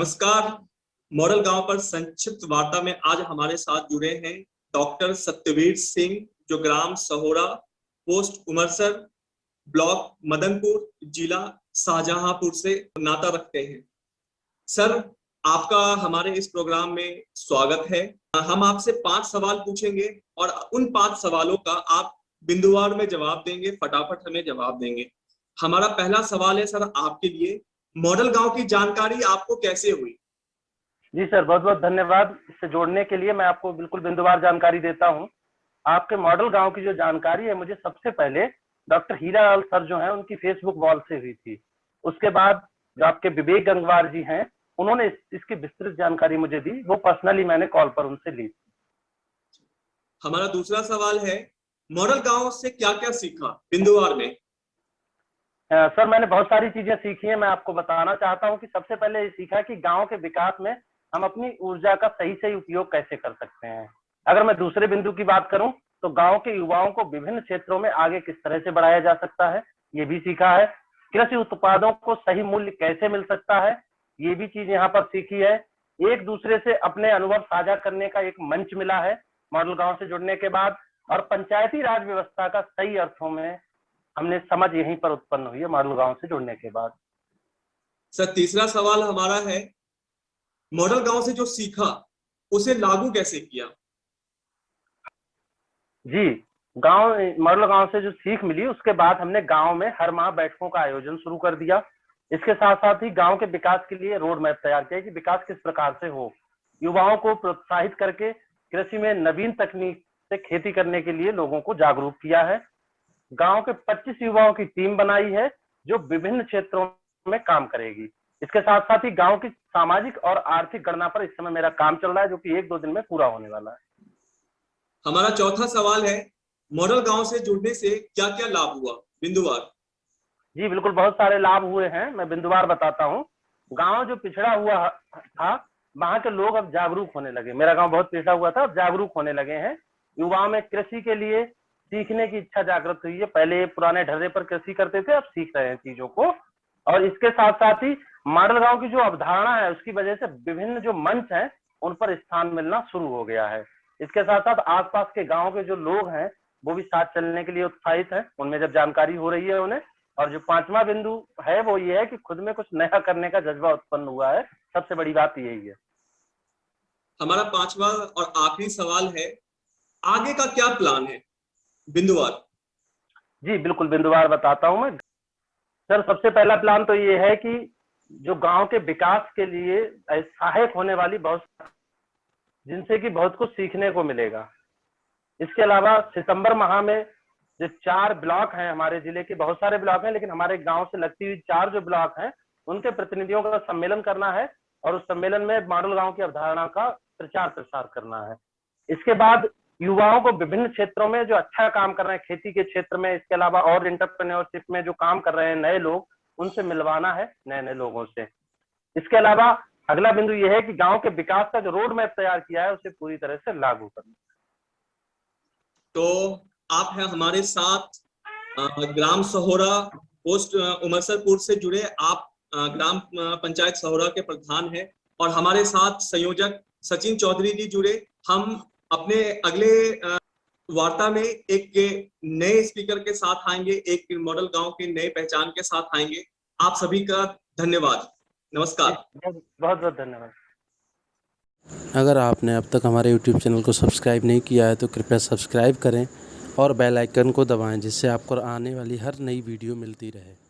नमस्कार। मॉडल गांव पर संक्षिप्त वार्ता में आज हमारे साथ जुड़े हैं डॉक्टर सत्यवीर सिंह, जो ग्राम सहोरा, पोस्ट उमरसर, ब्लॉक मदनपुर, जिला शाहजहांपुर से नाता रखते हैं। सर, आपका हमारे इस प्रोग्राम में स्वागत है। हम आपसे 5 सवाल पूछेंगे और उन 5 सवालों का आप बिंदुवार में जवाब देंगे, फटाफट हमें जवाब देंगे। हमारा पहला सवाल है सर आपके लिए, मॉडल गांव की जानकारी आपको कैसे हुई? जी सर, बहुत बहुत धन्यवाद इससे जोड़ने के लिए। मैं आपको बिल्कुल बिंदुवार जानकारी देता हूं। आपके मॉडल गांव की जो जानकारी है मुझे सबसे पहले डॉक्टर हीरालाल सर जो हैं उनकी फेसबुक वॉल से हुई थी। उसके बाद जो आपके विवेक गंगवार जी हैं उन्होंने इसकी विस्तृत जानकारी मुझे दी, वो पर्सनली मैंने कॉल पर उनसे ली। हमारा दूसरा सवाल है, मॉडल गांव से क्या क्या सीखा बिंदुवार में? सर, मैंने बहुत सारी चीजें सीखी हैं। मैं आपको बताना चाहता हूं कि सबसे पहले ये सीखा कि गांव के विकास में हम अपनी ऊर्जा का सही उपयोग कैसे कर सकते हैं। अगर मैं दूसरे बिंदु की बात करूं तो गांव के युवाओं को विभिन्न क्षेत्रों में आगे किस तरह से बढ़ाया जा सकता है, ये भी सीखा है। कृषि उत्पादों को सही मूल्य कैसे मिल सकता है, ये भी चीज यहाँ पर सीखी है। एक दूसरे से अपने अनुभव साझा करने का एक मंच मिला है मॉडल गांव से जुड़ने के बाद। और पंचायती राज व्यवस्था का सही अर्थों में हमने समझ यहीं पर उत्पन्न हुई है मॉडल गांव से जुड़ने के बाद। सर, तीसरा सवाल हमारा है, मॉडल गांव से जो सीखा उसे लागू कैसे किया? जी, मॉडल गांव से जो सीख मिली उसके बाद हमने गांव में हर माह बैठकों का आयोजन शुरू कर दिया। इसके साथ साथ ही गांव के विकास के लिए रोड मैप तैयार किया कि विकास किस प्रकार से हो। युवाओं को प्रोत्साहित करके कृषि में नवीन तकनीक से खेती करने के लिए लोगों को जागरूक किया है। गांव के 25 युवाओं की टीम बनाई है जो विभिन्न क्षेत्रों में काम करेगी। इसके साथ साथ ही गांव की सामाजिक और आर्थिक गणना पर इस समय मेरा काम चल रहा है, जो कि 1-2 दिन में पूरा होने वाला है। हमारा चौथा सवाल है, मॉडल गांव से जुड़ने से क्या क्या लाभ हुआ बिंदुवार? जी बिल्कुल, बहुत सारे लाभ हुए हैं। मैं बिंदुवार बताता हूँ। गांव जो पिछड़ा हुआ था, वहां के लोग अब जागरूक होने लगे। मेरा गांव बहुत पिछड़ा हुआ था, अब जागरूक होने लगे हैं। युवाओं में कृषि के लिए सीखने की इच्छा जागृत हुई है। पहले पुराने ढर्रे पर कृषि करते थे, अब सीख रहे हैं चीजों को। और इसके साथ साथ ही मॉडल गांव की जो अवधारणा है उसकी वजह से विभिन्न जो मंच हैं उन पर स्थान मिलना शुरू हो गया है। इसके साथ साथ आसपास के गांव के जो लोग हैं वो भी साथ चलने के लिए उत्साहित हैं, उनमें जब जानकारी हो रही है उन्हें। और जो 5वां बिंदु है वो ये है कि खुद में कुछ नया करने का जज्बा उत्पन्न हुआ है। सबसे बड़ी बात यही है। हमारा 5वां और आखिरी सवाल है, आगे का क्या प्लान है बिंदुवार? जी बिल्कुल, बिंदुवार बताता हूं मैं। सर, सबसे पहला प्लान तो ये है कि जो गांव के विकास के लिए सहायक होने वाली जिनसे कि बहुत कुछ सीखने को मिलेगा। इसके अलावा सितंबर माह में जो 4 ब्लॉक हैं हमारे जिले के, बहुत सारे ब्लॉक हैं लेकिन हमारे गांव से लगती हुई 4 जो ब्लॉक हैं उनके प्रतिनिधियों का सम्मेलन करना है और उस सम्मेलन में मॉडल गांव की अवधारणा का प्रचार प्रसार करना है। इसके बाद युवाओं को विभिन्न क्षेत्रों में जो अच्छा काम कर रहे हैं खेती के क्षेत्र में, इसके अलावा और एंटरप्रेन्योरशिप में जो काम कर रहे हैं नए लोग, उनसे मिलवाना है नए नए लोगों से। इसके अलावा अगला बिंदु यह है कि गांव के विकास का जो रोड मैप तैयार किया है उसे पूरी तरह से लागू करना। तो आप हैं हमारे साथ ग्राम सहोरा पोस्ट उमरसरपुर से जुड़े, आप ग्राम पंचायत सहोरा के प्रधान हैं और हमारे साथ संयोजक सचिन चौधरी जी जुड़े। हम अपने अगले वार्ता में एक नए स्पीकर के साथ आएंगे, एक मॉडल गांव की नई पहचान के साथ आएंगे। आप सभी का धन्यवाद। नमस्कार। बहुत बहुत धन्यवाद। अगर आपने अब तक हमारे YouTube चैनल को सब्सक्राइब नहीं किया है तो कृपया सब्सक्राइब करें और बेल आइकन को दबाएं, जिससे आपको आने वाली हर नई वीडियो मिलती रहे।